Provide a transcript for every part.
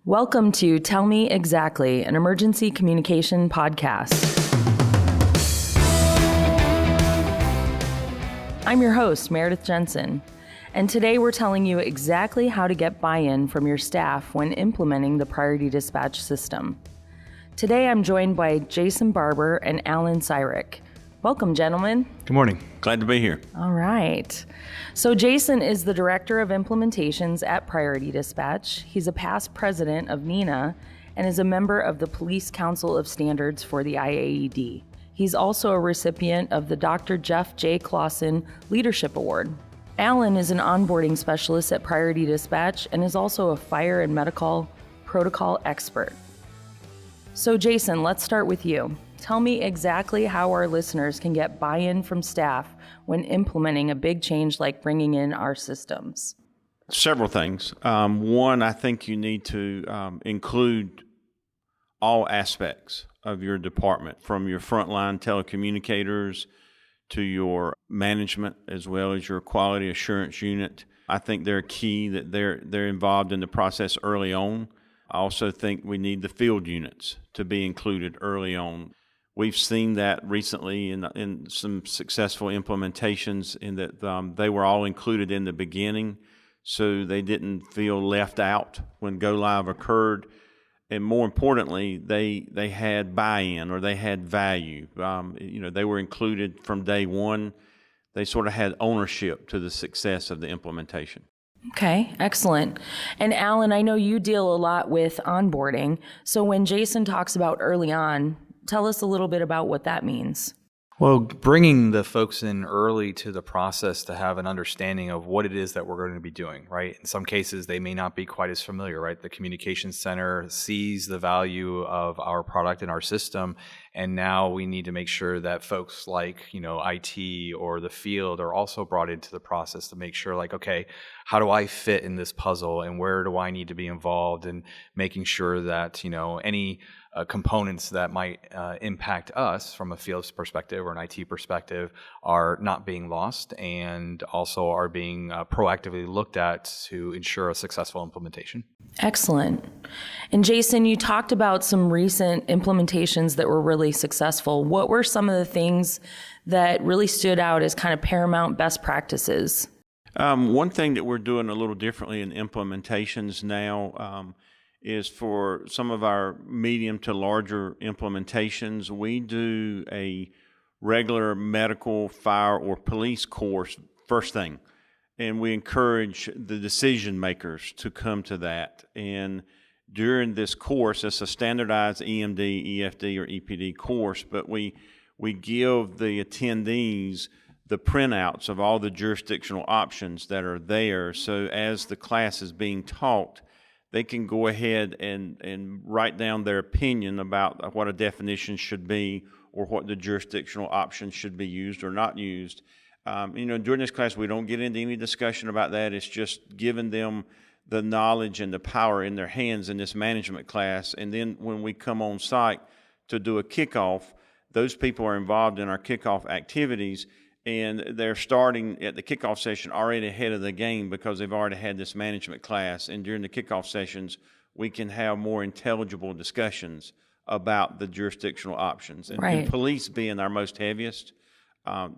Welcome to Tell Me Exactly, an emergency communication podcast. I'm your host, Meredith Jensen, and today we're telling you exactly how to get buy-in from your staff when implementing the Priority Dispatch system. Today I'm joined by Jason Barbour and Alan Siorek. Welcome, gentlemen. Good morning. Glad to be here. All right. So Jason is the Director of Implementations at Priority Dispatch. He's a past president of NENA and is a member of the Police Council of Standards for the IAED. He's also a recipient of the Dr. Jeff J. Clausen Leadership Award. Alan is an onboarding specialist at Priority Dispatch and is also a fire and medical protocol expert. So Jason, let's start with you. Tell me exactly how our listeners can get buy-in from staff when implementing a big change like bringing in our systems. Several things. One, I think you need to include all aspects of your department, from your frontline telecommunicators to your management, as well as your quality assurance unit. I think they're key, that they're involved in the process early on. I also think we need the field units to be included early on. We've seen that recently in some successful implementations, in that they were all included in the beginning, so they didn't feel left out when go live occurred. And more importantly, they had buy-in, or they had value. They were included from day one. They sort of had ownership to the success of the implementation. Okay, excellent. And Alan, I know you deal a lot with onboarding. So when Jason talks about early on, tell us a little bit about what that means. Well, bringing the folks in early to the process to have an understanding of what it is that we're going to be doing, right? In some cases, they may not be quite as familiar, right? The communications center sees the value of our product and our system, and now we need to make sure that folks like, IT or the field are also brought into the process to make sure, like, okay, how do I fit in this puzzle, and where do I need to be involved in making sure that, any components that might impact us from a field perspective or an IT perspective are not being lost, and also are being proactively looked at to ensure a successful implementation. Excellent. And Jason, you talked about some recent implementations that were really successful. What were some of the things that really stood out as kind of paramount best practices? One thing that we're doing a little differently in implementations now is for some of our medium to larger implementations, we do a regular medical, fire, or police course first thing. And we encourage the decision makers to come to that. And during this course, it's a standardized EMD, EFD, or EPD course, but we give the attendees the printouts of all the jurisdictional options that are there. So as the class is being taught, they can go ahead and write down their opinion about what a definition should be, or what the jurisdictional options should be used or not used. During this class, we don't get into any discussion about that. It's just giving them the knowledge and the power in their hands in this management class. And then when we come on site to do a kickoff, those people are involved in our kickoff activities, and they're starting at the kickoff session already ahead of the game because they've already had this management class. And during the kickoff sessions, we can have more intelligible discussions about the jurisdictional options. And police being our most heaviest,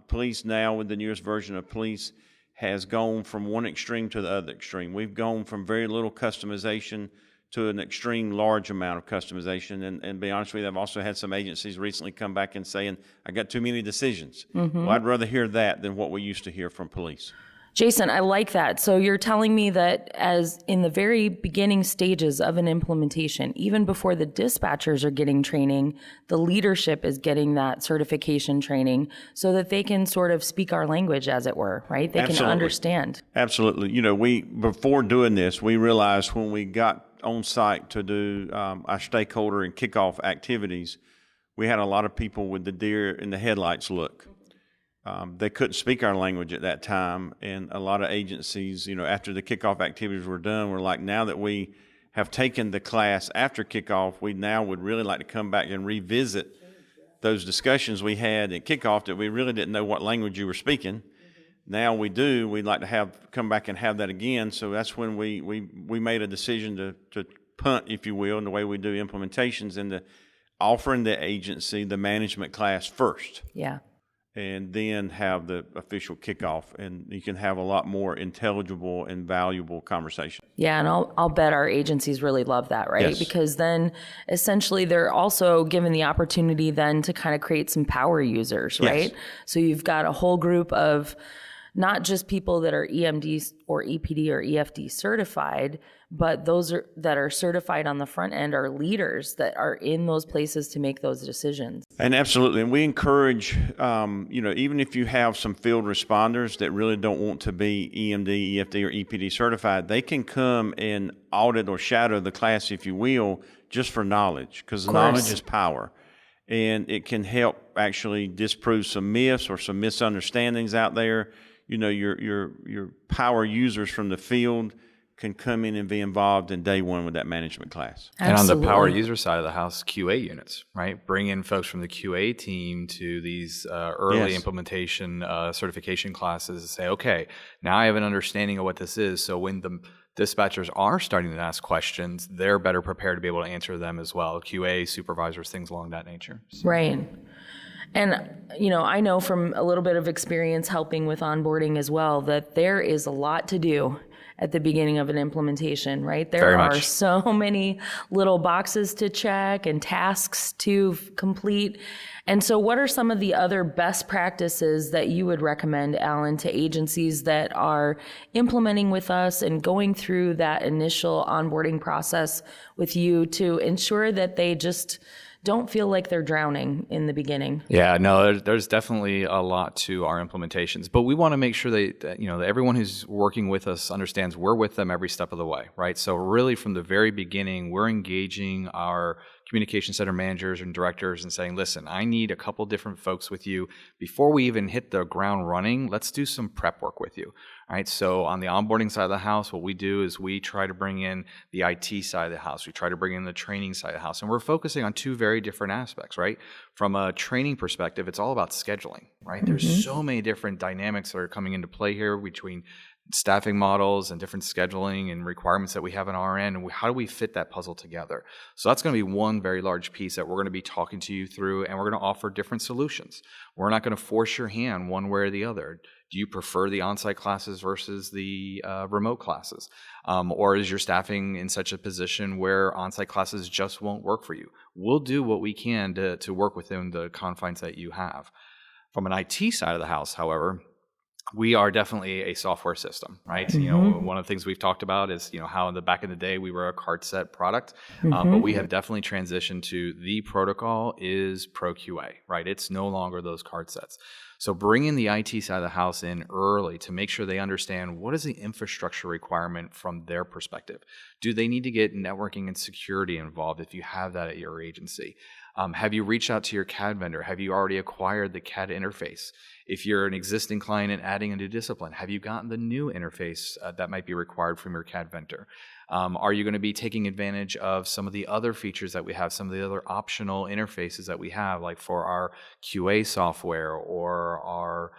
police now, with the newest version of police, has gone from one extreme to the other extreme. We've gone from very little customization to an extreme large amount of customization. And be honest with you, I've also had some agencies recently come back and saying, I got too many decisions. Mm-hmm. Well, I'd rather hear that than what we used to hear from police. Jason, I like that. So you're telling me that as in the very beginning stages of an implementation, even before the dispatchers are getting training, the leadership is getting that certification training so that they can sort of speak our language, as it were, right? They can understand. Absolutely. Before doing this, we realized when we got on site to do our stakeholder and kickoff activities, we had a lot of people with the deer in the headlights look. They couldn't speak our language at that time, and a lot of agencies, after the kickoff activities were done, were like, now that we have taken the class after kickoff, we now would really like to come back and revisit those discussions we had at kickoff that we really didn't know what language you were speaking. Now we do. We'd like to come back and have that again. So that's when we made a decision to punt, if you will, in the way we do implementations, into offering the agency the management class first. Yeah. And then have the official kickoff, and you can have a lot more intelligible and valuable conversation. Yeah, and I'll bet our agencies really love that, right? Yes. Because then essentially they're also given the opportunity then to kind of create some power users, right? Yes. So you've got a whole group of not just people that are EMD or EPD or EFD certified, but those that are certified on the front end are leaders that are in those places to make those decisions. And absolutely, and we encourage, even if you have some field responders that really don't want to be EMD, EFD, or EPD certified, they can come and audit or shadow the class, if you will, just for knowledge, because knowledge is power. And it can help actually disprove some myths or some misunderstandings out there. Your power users from the field can come in and be involved in day one with that management class. Absolutely. And on the power user side of the house, QA units, right? Bring in folks from the QA team to these early implementation certification classes and say, okay, now I have an understanding of what this is. So when the dispatchers are starting to ask questions, they're better prepared to be able to answer them as well. QA, supervisors, things along that nature. Right. And, I know from a little bit of experience helping with onboarding as well that there is a lot to do at the beginning of an implementation, right? There are so many little boxes to check and tasks to complete. And so what are some of the other best practices that you would recommend, Alan, to agencies that are implementing with us and going through that initial onboarding process with you to ensure that they just don't feel like they're drowning in the beginning? Yeah, no, there's definitely a lot to our implementations, but we want to make sure that everyone who's working with us understands we're with them every step of the way, right? So really from the very beginning, we're engaging our communication center managers and directors and saying, listen, I need a couple different folks with you. Before we even hit the ground running, let's do some prep work with you. All right, so on the onboarding side of the house, what we do is we try to bring in the IT side of the house. We try to bring in the training side of the house. And we're focusing on two very different aspects, right? From a training perspective, it's all about scheduling, right? There's so many different dynamics that are coming into play here between staffing models and different scheduling and requirements that we have on our end, and how do we fit that puzzle together? So that's going to be one very large piece that we're going to be talking to you through, and we're going to offer different solutions. We're not going to force your hand one way or the other. Do you prefer the on-site classes versus the remote classes? Or is your staffing in such a position where on-site classes just won't work for you? We'll do what we can to work within the confines that you have. From an IT side of the house, however, we are definitely a software system, right? One of the things we've talked about is, how in the back in the day we were a card set product, but we have definitely transitioned to the protocol is ProQA, right? It's no longer those card sets. So bringing the IT side of the house in early to make sure they understand what is the infrastructure requirement from their perspective. Do they need to get networking and security involved if you have that at your agency? Have you reached out to your CAD vendor? Have you already acquired the CAD interface? If you're an existing client and adding a new discipline, have you gotten the new interface that might be required from your CAD vendor? Are you going to be taking advantage of some of the other features that we have, some of the other optional interfaces that we have, like for our QA software or our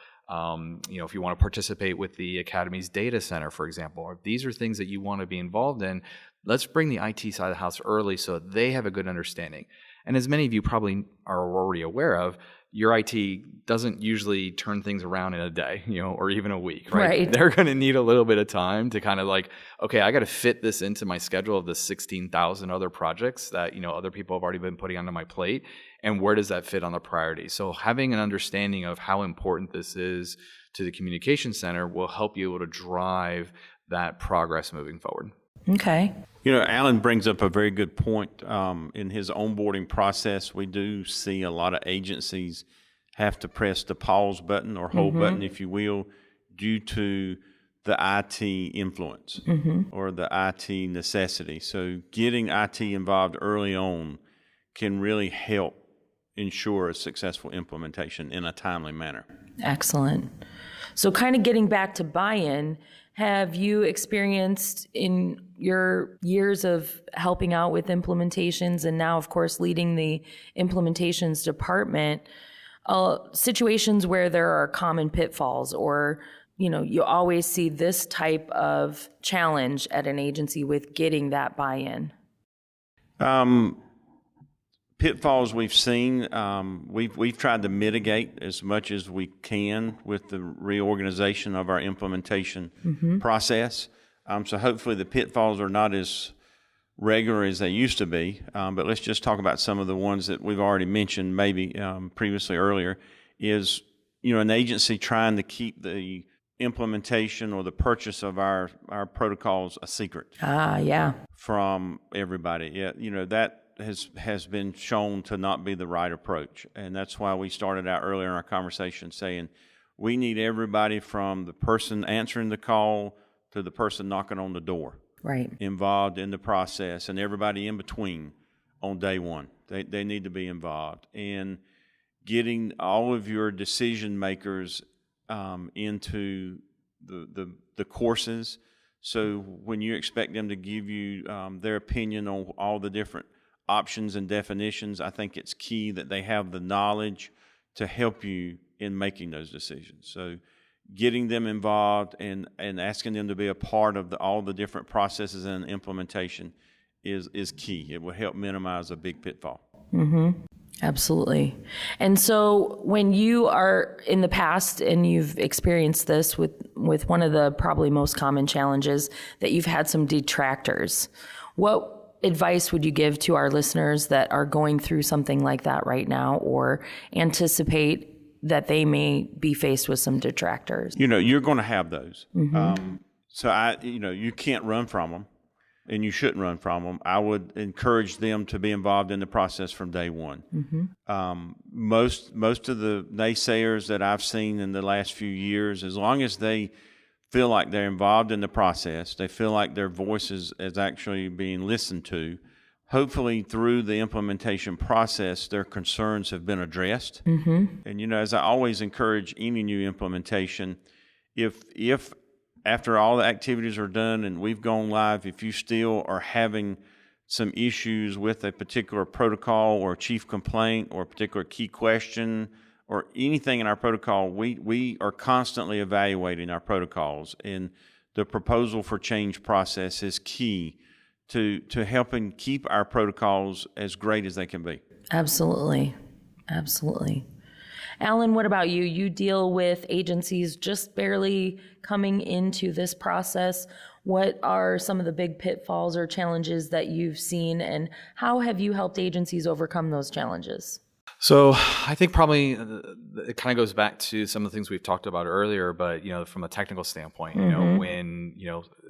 if you want to participate with the Academy's data center, for example, or if these are things that you want to be involved in, let's bring the IT side of the house early so they have a good understanding. And as many of you probably are already aware of, your IT doesn't usually turn things around in a day, or even a week, right? They're going to need a little bit of time to kind of like, okay, I got to fit this into my schedule of the 16,000 other projects that, other people have already been putting onto my plate. And where does that fit on the priority? So having an understanding of how important this is to the communication center will help you able to drive that progress moving forward. Okay. Alan brings up a very good point. In his onboarding process, we do see a lot of agencies have to press the pause button or hold button, if you will, due to the IT influence or the IT necessity. So getting IT involved early on can really help ensure a successful implementation in a timely manner. Excellent. So kind of getting back to buy-in, have you experienced in your years of helping out with implementations and now, of course, leading the implementations department, situations where there are common pitfalls or, you always see this type of challenge at an agency with getting that buy-in? Pitfalls we've seen, we've tried to mitigate as much as we can with the reorganization of our implementation process. So hopefully the pitfalls are not as regular as they used to be. But let's just talk about some of the ones that we've already mentioned, maybe previously earlier, is an agency trying to keep the implementation or the purchase of our protocols a secret. Yeah. From everybody. Yeah, that has been shown to not be the right approach. And that's why we started out earlier in our conversation saying we need everybody from the person answering the call to the person knocking on the door involved in the process, and everybody in between on day one. They need to be involved. And getting all of your decision makers into the courses. So when you expect them to give you their opinion on all the different options and definitions, I think it's key that they have the knowledge to help you in making those decisions. So getting them involved and asking them to be a part of all the different processes and implementation is key. It will help minimize a big pitfall. Absolutely. And so when you are in the past and you've experienced this with one of the probably most common challenges, that you've had some detractors, what advice would you give to our listeners that are going through something like that right now, or anticipate that they may be faced with some detractors? You're going to have those. So you can't run from them, and you shouldn't run from them. I would encourage them to be involved in the process from day one. Most of the naysayers that I've seen in the last few years, as long as they feel like they're involved in the process, they feel like their voice is actually being listened to, hopefully through the implementation process, their concerns have been addressed. And, as I always encourage any new implementation, if after all the activities are done and we've gone live, if you still are having some issues with a particular protocol or chief complaint or a particular key question or anything in our protocol, we are constantly evaluating our protocols, and the proposal for change process is key to helping keep our protocols as great as they can be. Absolutely. Alan, what about you? You deal with agencies just barely coming into this process. What are some of the big pitfalls or challenges that you've seen, and how have you helped agencies overcome those challenges? So I think probably it kind of goes back to some of the things we've talked about earlier, but from a technical standpoint, when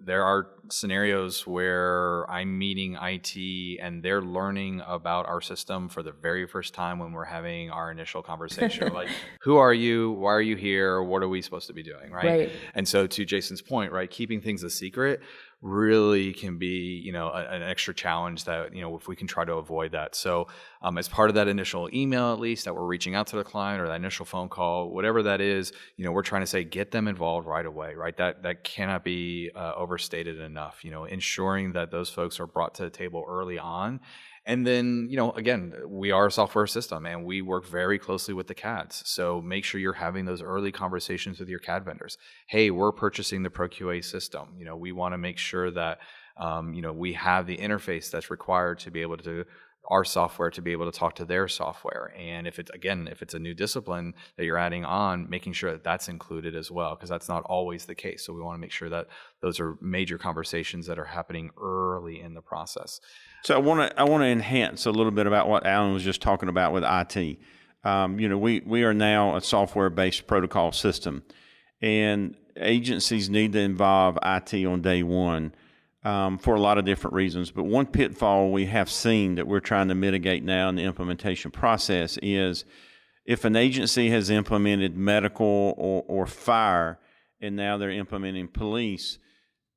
there are scenarios where I'm meeting IT and they're learning about our system for the very first time when we're having our initial conversation, like, who are you? Why are you here? What are we supposed to be doing? Right. And so to Jason's point, right, keeping things a secret really can be, an extra challenge that, if we can try to avoid that. So as part of that initial email, at least, that we're reaching out to the client, or that initial phone call, whatever that is, we're trying to say, get them involved right away, right? That cannot be overstated enough, ensuring that those folks are brought to the table early on. And then, again, we are a software system and we work very closely with the CADs. So make sure you're having those early conversations with your CAD vendors. Hey, we're purchasing the ProQA system. We want to make sure that, we have the interface that's required to be able to our software to be able to talk to their software. And if it's a new discipline that you're adding on, making sure that that's included as well, because that's not always the case. So we want to make sure that those are major conversations that are happening early in the process. So I want to enhance a little bit about what Alan was just talking about with IT. We are now a software-based protocol system, and agencies need to involve IT on day one for a lot of different reasons. But one pitfall we have seen that we're trying to mitigate now in the implementation process is if an agency has implemented medical or fire and now they're implementing police,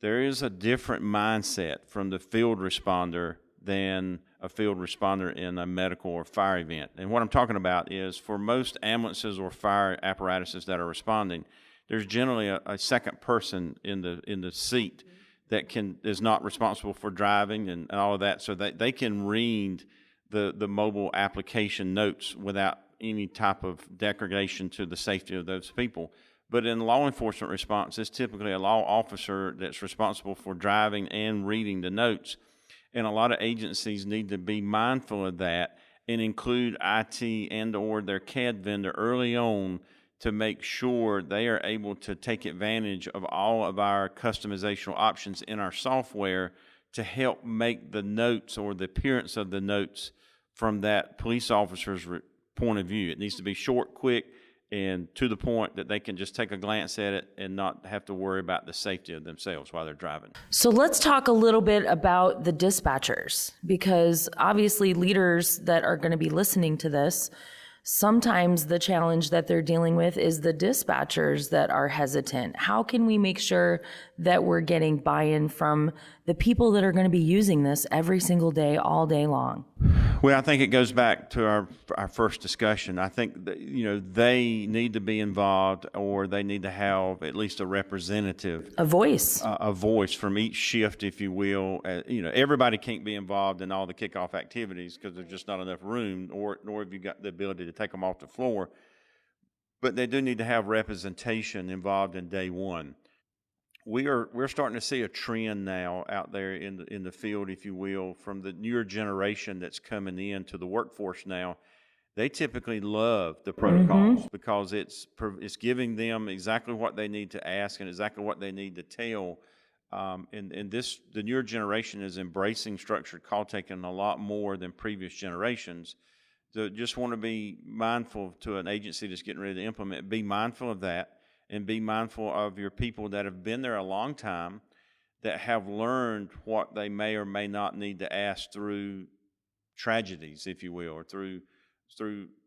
there is a different mindset from the field responder than a field responder in a medical or fire event. And what I'm talking about is for most ambulances or fire apparatuses that are responding, there's generally a second person in the seat that is not responsible for driving and all of that, so that they can read the mobile application notes without any type of degradation to the safety of those people. But in law enforcement response, it's typically a law officer that's responsible for driving and reading the notes. And a lot of agencies need to be mindful of that and include IT and or their CAD vendor early on to make sure they are able to take advantage of all of our customizational options in our software to help make the notes or the appearance of the notes from that police officer's point of view. It needs to be short, quick, and to the point that they can just take a glance at it and not have to worry about the safety of themselves while they're driving. So let's talk a little bit about the dispatchers, because obviously leaders that are going to be listening to this, sometimes the challenge that they're dealing with is the dispatchers that are hesitant. How can we make sure that we're getting buy-in from the people that are going to be using this every single day, all day long? Well, I think it goes back to our first discussion. I think that, they need to be involved, or they need to have at least a representative, A voice. a voice from each shift, if you will. Everybody can't be involved in all the kickoff activities because there's just not enough room, nor have you got the ability to take them off the floor. But they do need to have representation involved in day one. We're starting to see a trend now out there in the field, if you will, from the newer generation that's coming into the workforce now. They typically love the protocols because it's giving them exactly what they need to ask and exactly what they need to tell. The newer generation is embracing structured call taking a lot more than previous generations. So just want to be mindful to an agency that's getting ready to implement. Be mindful of that. And be mindful of your people that have been there a long time, that have learned what they may or may not need to ask through tragedies, if you will, or through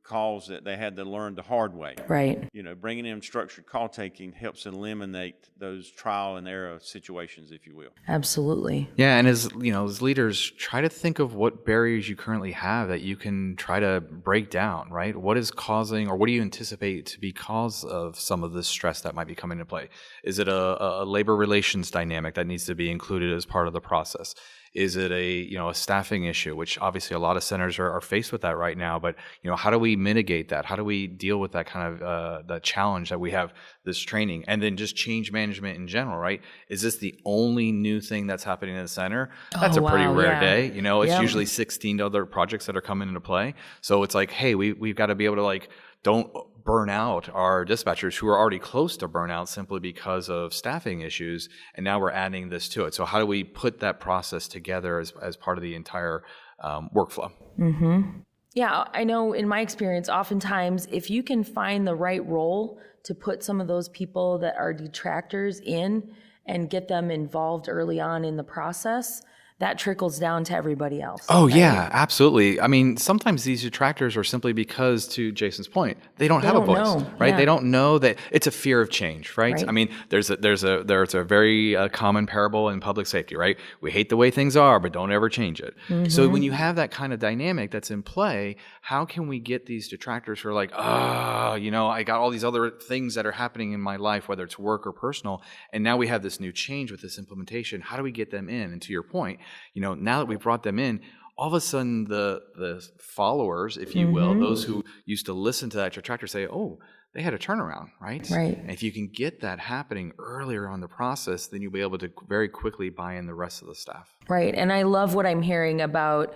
calls that they had to learn the hard way. Right. Bringing in structured call taking helps eliminate those trial and error situations, if you will. Absolutely. Yeah, and as leaders, try to think of what barriers you currently have that you can try to break down, right? What is causing, or what do you anticipate to be cause of some of this stress that might be coming into play? Is it a labor relations dynamic that needs to be included as part of the process? Is it a staffing issue, which obviously a lot of centers are faced with that right now? But how do we mitigate that? How do we deal with that kind of the challenge that we have this training, and then just change management in general, right? Is this the only new thing that's happening in the center? That's a pretty rare day. It's usually 16 other projects that are coming into play. So it's like, hey, we've got to be able to don't burn out our dispatchers who are already close to burnout simply because of staffing issues, and now we're adding this to it. So how do we put that process together as part of the entire workflow? Mm-hmm. Yeah, I know in my experience, oftentimes if you can find the right role to put some of those people that are detractors in and get them involved early on in the process, that trickles down to everybody else. Oh, right? Yeah, absolutely. I mean, sometimes these detractors are simply because, to Jason's point, they don't have a voice, right? Yeah. They don't know that it's a fear of change, right? I mean, there's a very common parable in public safety, right? We hate the way things are, but don't ever change it. Mm-hmm. So when you have that kind of dynamic that's in play, how can we get these detractors who are like, I got all these other things that are happening in my life, whether it's work or personal, and now we have this new change with this implementation. How do we get them in? And to your point, now that we've brought them in, all of a sudden the followers, if you will, those who used to listen to that detractor say, oh, they had a turnaround, right? Right. And if you can get that happening earlier on the process, then you'll be able to very quickly buy in the rest of the staff. Right. And I love what I'm hearing about,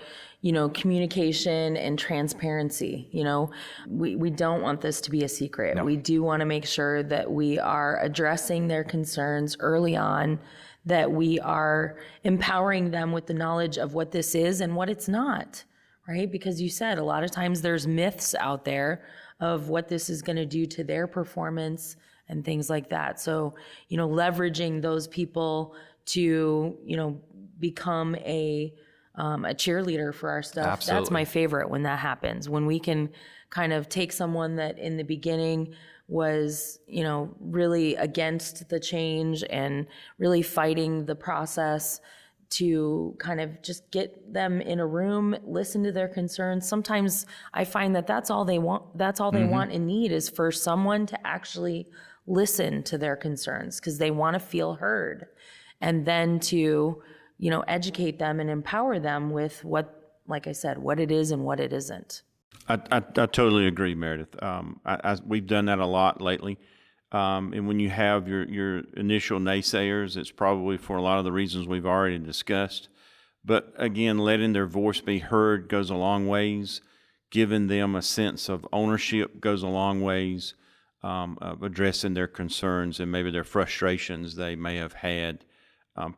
communication and transparency. We don't want this to be a secret. No. We do want to make sure that we are addressing their concerns early on, that we are empowering them with the knowledge of what this is and what it's not, right? Because you said a lot of times there's myths out there of what this is going to do to their performance and things like that. So, leveraging those people to, become a cheerleader for our stuff. Absolutely. That's my favorite when that happens, when we can kind of take someone that in the beginning was, really against the change and really fighting the process, to kind of just get them in a room, listen to their concerns. Sometimes I find that that's all they want. That's all they want and need, is for someone to actually listen to their concerns, because they want to feel heard, and then to, educate them and empower them with what, like I said, what it is and what it isn't. I totally agree, Meredith. We've done that a lot lately. And when you have your initial naysayers, it's probably for a lot of the reasons we've already discussed. But again, letting their voice be heard goes a long ways. Giving them a sense of ownership goes a long ways, of addressing their concerns and maybe their frustrations they may have had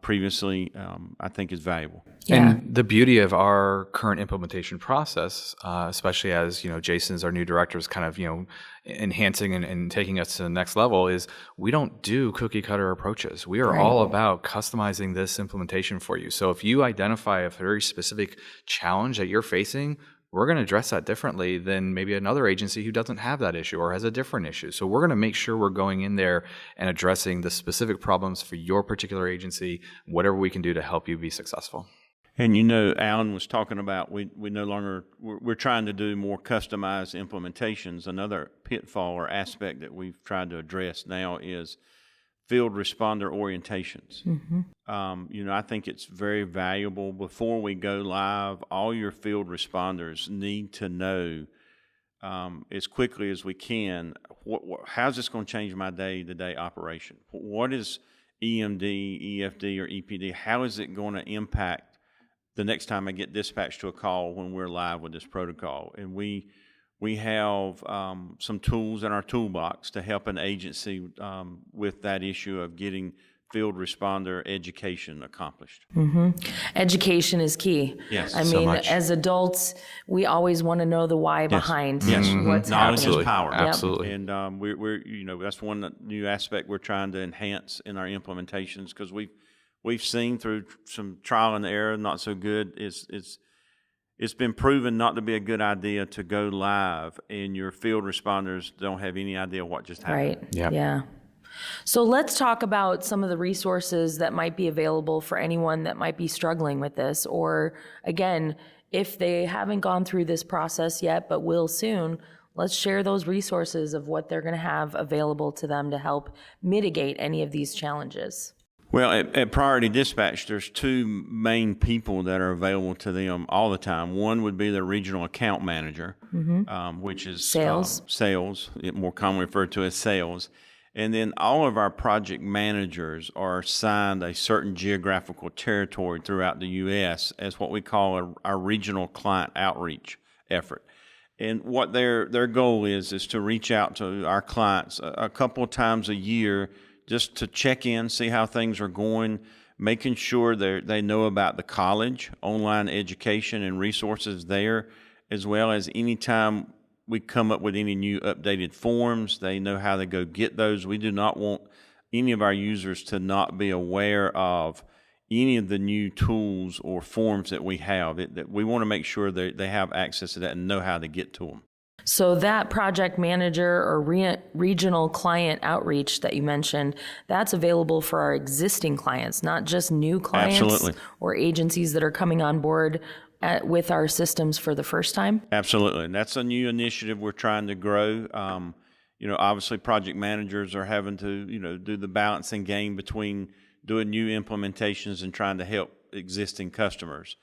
previously, I think is valuable. Yeah. And the beauty of our current implementation process, especially as, Jason's our new director is kind of, enhancing and taking us to the next level, is we don't do cookie cutter approaches. We are all about customizing this implementation for you. So if you identify a very specific challenge that you're facing, we're going to address that differently than maybe another agency who doesn't have that issue or has a different issue. So we're going to make sure we're going in there and addressing the specific problems for your particular agency, whatever we can do to help you be successful. And Alan was talking about we're trying to do more customized implementations. Another pitfall or aspect that we've tried to address now is field responder orientations. I think it's very valuable. Before we go live, all your field responders need to know as quickly as we can, how's this going to change my day-to-day operation? What is EMD, EFD, or EPD? How is it going to impact the next time I get dispatched to a call when we're live with this protocol? And we have some tools in our toolbox to help an agency with that issue of getting field responder education accomplished. Education is key. Yes, I so mean, much. as adults, we always want to know the why behind what's Knowledge happening. is power. Absolutely. And we're that's one new aspect we're trying to enhance in our implementations, because we've seen through some trial and error, not so good. It's been proven not to be a good idea to go live and your field responders don't have any idea what just happened. Right. Yep. Yeah. So let's talk about some of the resources that might be available for anyone that might be struggling with this, or again, if they haven't gone through this process yet but will soon, let's share those resources of what they're going to have available to them to help mitigate any of these challenges. Well, at Priority Dispatch, there's two main people that are available to them all the time. One would be the regional account manager, which is Sales. Sales, more commonly referred to as sales. And then all of our project managers are assigned a certain geographical territory throughout the U.S. as what we call our regional client outreach effort. And what their goal is to reach out to our clients a couple of times a year, just to check in, see how things are going, making sure they know about the college, online education and resources there, as well as anytime we come up with any new updated forms, they know how to go get those. We do not want any of our users to not be aware of any of the new tools or forms that we have. That we want to make sure that they have access to that and know how to get to them. So that project manager or regional client outreach that you mentioned, that's available for our existing clients, not just new clients. Absolutely. Or agencies that are coming on board with our systems for the first time. Absolutely. And that's a new initiative we're trying to grow. Obviously project managers are having to, do the balancing game between doing new implementations and trying to help existing customers.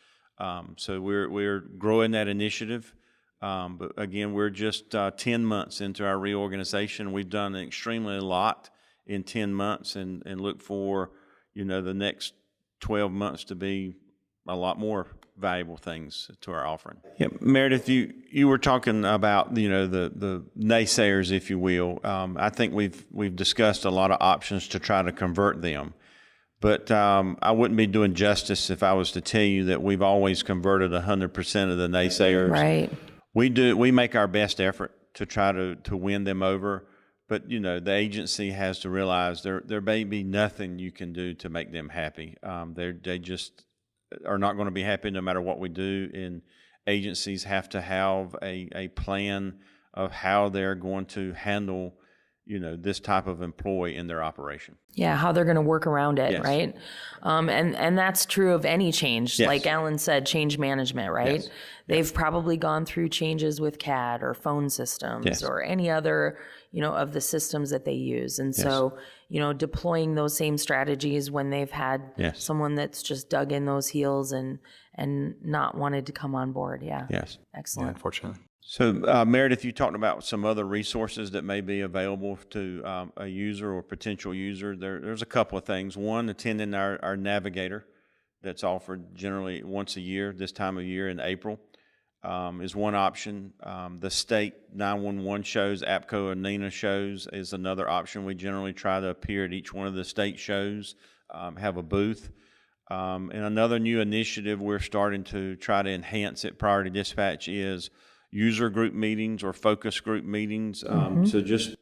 So we're growing that initiative. But again, we're just 10 months into our reorganization. We've done extremely a lot in 10 months and look for, the next 12 months to be a lot more valuable things to our offering. Yeah, Meredith, you were talking about, the naysayers, if you will. I think we've discussed a lot of options to try to convert them. But I wouldn't be doing justice if I was to tell you that we've always converted 100% of the naysayers. Right. We make our best effort to try to win them over, but the agency has to realize there may be nothing you can do to make them happy. They just are not going to be happy no matter what we do, and agencies have to have a plan of how they're going to handle this type of employee in their operation. Yeah, how they're going to work around it, Yes. right? And that's true of any change. Yes. Like Alan said, change management, right? Yes. They've probably gone through changes with CAD or phone systems Yes. or any other, of the systems that they use. And so, deploying those same strategies when they've had Yes. someone that's just dug in those heels and not wanted to come on board. Yeah. Yes. Yeah, Excellent. unfortunately. So, Meredith, you talked about some other resources that may be available to a user or potential user. There's a couple of things. One, attending our navigator that's offered generally once a year, this time of year in April, is one option. The state 911 shows, APCO and NENA shows is another option. We generally try to appear at each one of the state shows, have a booth. And another new initiative we're starting to try to enhance at Priority Dispatch is user group meetings or focus group meetings. So just,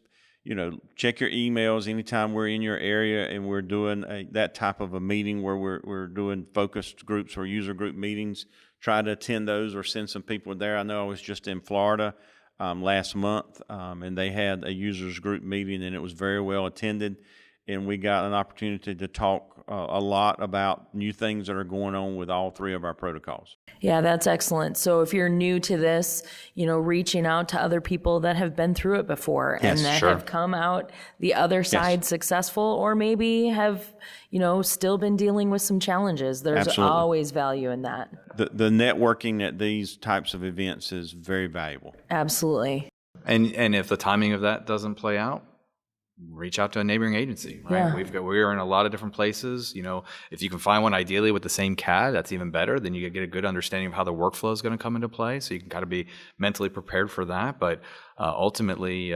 check your emails anytime we're in your area and we're doing that type of a meeting where we're doing focused groups or user group meetings. Try to attend those or send some people there. I know I was just in Florida last month, and they had a users group meeting, and it was very well attended. And we got an opportunity to talk a lot about new things that are going on with all three of our protocols. Yeah, that's excellent. So if you're new to this, reaching out to other people that have been through it before and that have come out the other side successful, or maybe have, still been dealing with some challenges. There's always value in that. The networking at these types of events is very valuable. Absolutely. And if the timing of that doesn't play out, reach out to a neighboring agency, right? Yeah. We're in a lot of different places. If you can find one ideally with the same CAD, that's even better. Then you get a good understanding of how the workflow is going to come into play. So you can kind of be mentally prepared for that. But ultimately,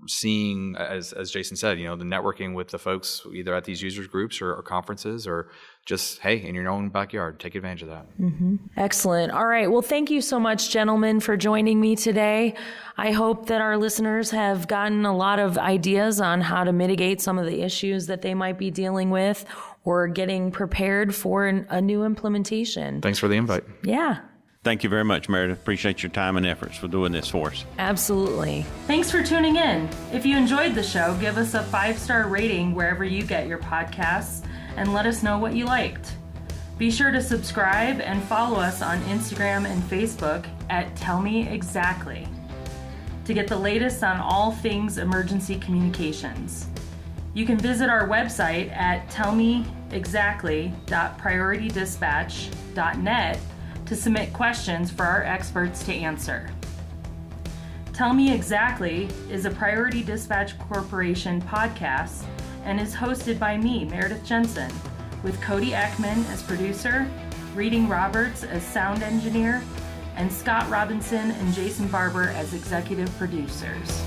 seeing, as Jason said, the networking with the folks either at these users groups or conferences, or just, hey, in your own backyard, take advantage of that. Mm-hmm. Excellent. All right. Well, thank you so much, gentlemen, for joining me today. I hope that our listeners have gotten a lot of ideas on how to mitigate some of the issues that they might be dealing with or getting prepared for a new implementation. Thanks for the invite. Yeah. Thank you very much, Meredith. Appreciate your time and efforts for doing this for us. Absolutely. Thanks for tuning in. If you enjoyed the show, give us a 5-star rating wherever you get your podcasts and let us know what you liked. Be sure to subscribe and follow us on Instagram and Facebook at Tell Me Exactly to get the latest on all things emergency communications. You can visit our website at tellmeexactly.prioritydispatch.net to submit questions for our experts to answer. Tell Me Exactly is a Priority Dispatch Corporation podcast and is hosted by me, Meredith Jensen, with Cody Eckman as producer, Reading Roberts as sound engineer, and Scott Robinson and Jason Barbour as executive producers.